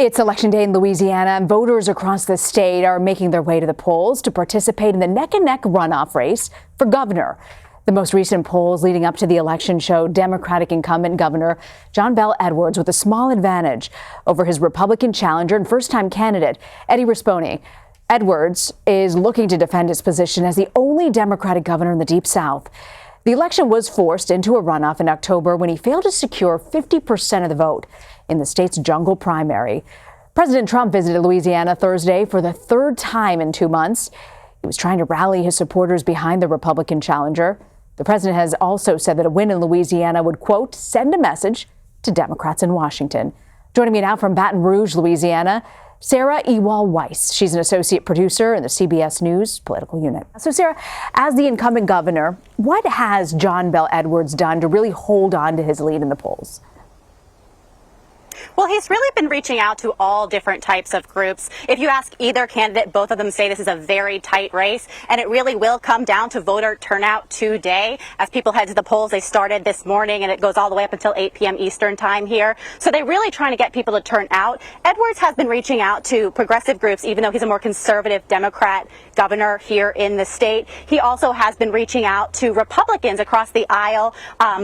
It's election day in Louisiana, and voters across the state are making their way to the polls to participate in the neck-and-neck runoff race for governor. The most recent polls leading up to the election showed Democratic incumbent Governor John Bel Edwards with a small advantage over his Republican challenger and first-time candidate, Eddie Rispone. Edwards is looking to defend his position as the only Democratic governor in the Deep South. The election was forced into a runoff in October when he failed to secure 50% of the vote in the state's jungle primary. President Trump visited Louisiana Thursday for the third time in 2 months. He was trying to rally his supporters behind the Republican challenger. The president has also said that a win in Louisiana would, quote, send a message to Democrats in Washington. Joining me now from Baton Rouge, Louisiana, Sarah Ewall-Wice. She's an associate producer in the CBS News political unit. So, Sarah, as the incumbent governor, what has John Bel Edwards done to really hold on to his lead in the polls? Well, he's really been reaching out to all different types of groups. If you ask either candidate, both of them say this is a very tight race, and it really will come down to voter turnout today. As people head to the polls, they started this morning, and it goes all the way up until 8 p.m. Eastern time here. So they're really trying to get people to turn out. Edwards has been reaching out to progressive groups, even though he's a more conservative Democrat governor here in the state. He also has been reaching out to Republicans across the aisle.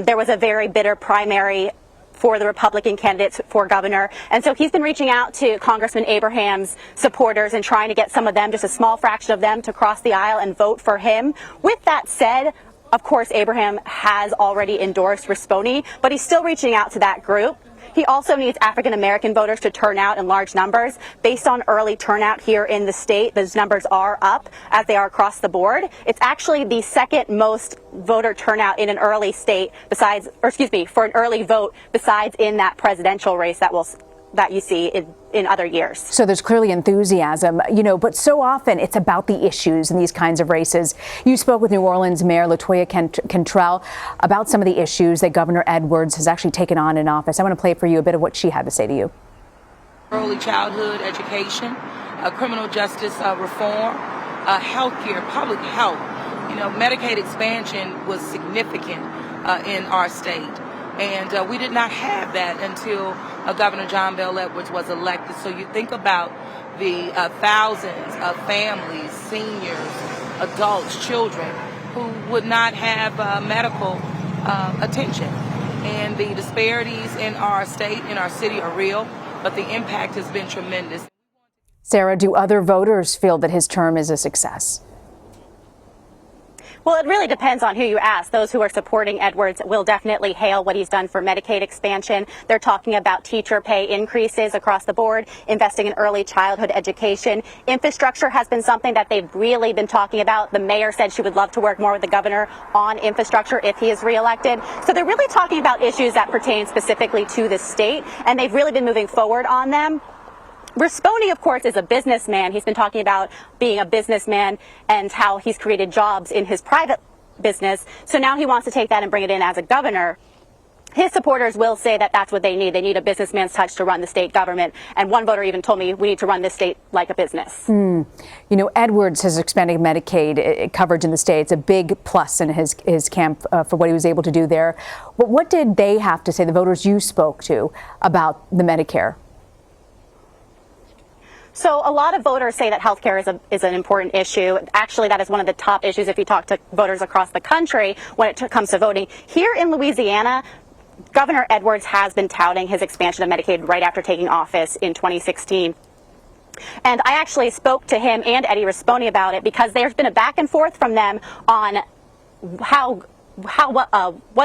There was a very bitter primary for the Republican candidates for governor. And so he's been reaching out to Congressman Abraham's supporters and trying to get some of them, just a small fraction of them, to cross the aisle and vote for him. With that said, of course, Abraham has already endorsed Rispone, but he's still reaching out to that group. He also needs African-American voters to turn out in large numbers. Based on early turnout here in the state, those numbers are up as they are across the board. It's actually the second most voter turnout in an early state besides, or excuse me, for an early vote besides in that presidential race that you see in other years. So there's clearly enthusiasm, but so often it's about the issues in these kinds of races. You spoke with New Orleans Mayor LaToya Cantrell about some of the issues that Governor Edwards has actually taken on in office. I want to play for you a bit of what she had to say to you. Early childhood education, criminal justice reform, health care, public health. Medicaid expansion was significant in our state. And we did not have that until Governor John Bel Edwards was elected. So you think about the thousands of families, seniors, adults, children who would not have medical attention. And the disparities in our state, in our city are real, but the impact has been tremendous. Sarah, do other voters feel that his term is a success? Well, it really depends on who you ask. Those who are supporting Edwards will definitely hail what he's done for Medicaid expansion. They're talking about teacher pay increases across the board, investing in early childhood education. Infrastructure has been something that they've really been talking about. The mayor said she would love to work more with the governor on infrastructure if he is reelected. So they're really talking about issues that pertain specifically to the state, and they've really been moving forward on them. Rispone, of course, is a businessman. He's been talking about being a businessman and how he's created jobs in his private business. So now he wants to take that and bring it in as a governor. His supporters will say that that's what they need. They need a businessman's touch to run the state government. And one voter even told me we need to run this state like a business. Edwards has expanded Medicaid coverage in the state. It's a big plus in his camp for what he was able to do there. But what did they have to say, the voters you spoke to, about the Medicare? So a lot of voters say that health care is an important issue. Actually, that is one of the top issues if you talk to voters across the country when it comes to voting. Here in Louisiana, Governor Edwards has been touting his expansion of Medicaid right after taking office in 2016. And I actually spoke to him and Eddie Rispone about it because there's been a back and forth from them on what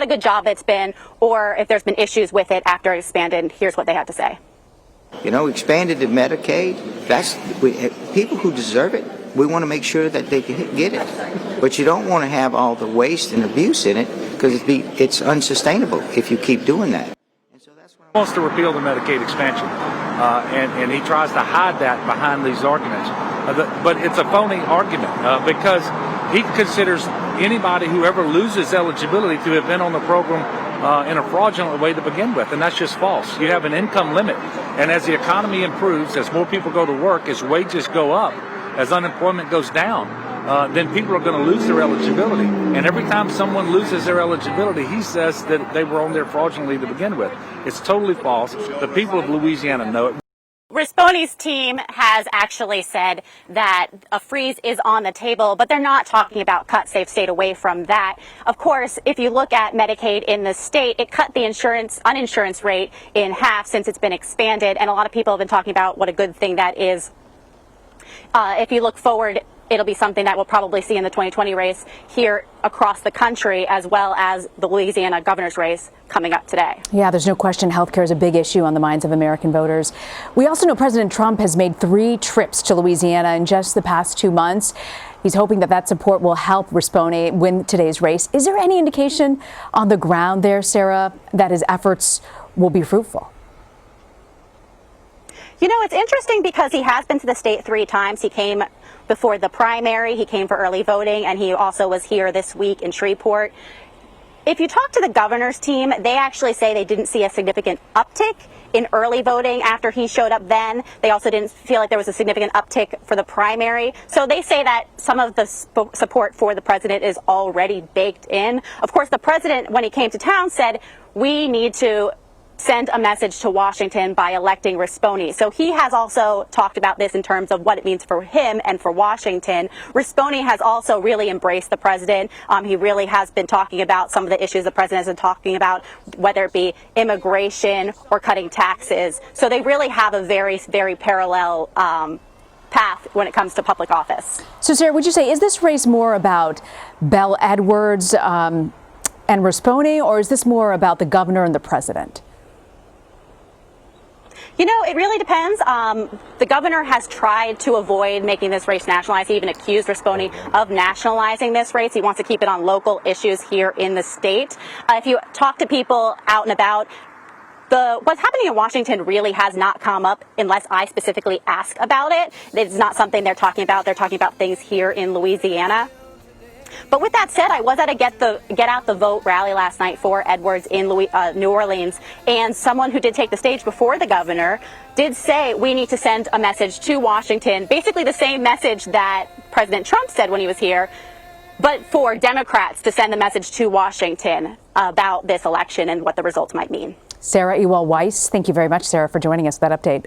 a good job it's been, or if there's been issues with it after it expanded. Here's what they had to say. Expanded the Medicaid, people who deserve it, we want to make sure that they can get it. But you don't want to have all the waste and abuse in it because it's unsustainable if you keep doing that. And so that's what he wants to repeal the Medicaid expansion, and he tries to hide that behind these arguments. But it's a phony argument because he considers anybody who ever loses eligibility to have been on the program in a fraudulent way to begin with, and that's just false. You have an income limit, and as the economy improves, as more people go to work, as wages go up, as unemployment goes down, then people are going to lose their eligibility. And every time someone loses their eligibility, he says that they were on there fraudulently to begin with. It's totally false. The people of Louisiana know it. Rispone's team has actually said that a freeze is on the table, but they're not talking about cuts. They've stayed away from that. Of course, if you look at Medicaid in the state, it cut the uninsurance rate in half since it's been expanded, and a lot of people have been talking about what a good thing that is. If you look forward, it'll be something that we'll probably see in the 2020 race here across the country, as well as the Louisiana governor's race coming up today. Yeah, there's no question healthcare is a big issue on the minds of American voters. We also know President Trump has made 3 trips to Louisiana in just the past 2 months. He's hoping that support will help Rispone win today's race. Is there any indication on the ground there, Sarah, that his efforts will be fruitful? You know, it's interesting because he has been to the state 3 times. He came before the primary, he came for early voting, and he also was here this week in Shreveport. If you talk to the governor's team, they actually say they didn't see a significant uptick in early voting after he showed up then. They also didn't feel like there was a significant uptick for the primary. So they say that some of the support for the president is already baked in. Of course, the president, when he came to town, said, we need to send a message to Washington by electing Rispone. So he has also talked about this in terms of what it means for him and for Washington. Rispone has also really embraced the president. He really has been talking about some of the issues the president has been talking about, whether it be immigration or cutting taxes. So they really have a very, very parallel path when it comes to public office. So, Sarah, would you say, is this race more about Bel Edwards and Rispone, or is this more about the governor and the president? You know, it really depends. The governor has tried to avoid making this race nationalized. He even accused Rispone of nationalizing this race. He wants to keep it on local issues here in the state. If you talk to people out and about, what's happening in Washington really has not come up unless I specifically ask about it. It's not something they're talking about. They're talking about things here in Louisiana. But with that said, I was at a Get Out the Vote rally last night for Edwards in New Orleans, and someone who did take the stage before the governor did say we need to send a message to Washington, basically the same message that President Trump said when he was here, but for Democrats to send the message to Washington about this election and what the results might mean. Sarah Ewall-Wice, thank you very much, Sarah, for joining us for that update.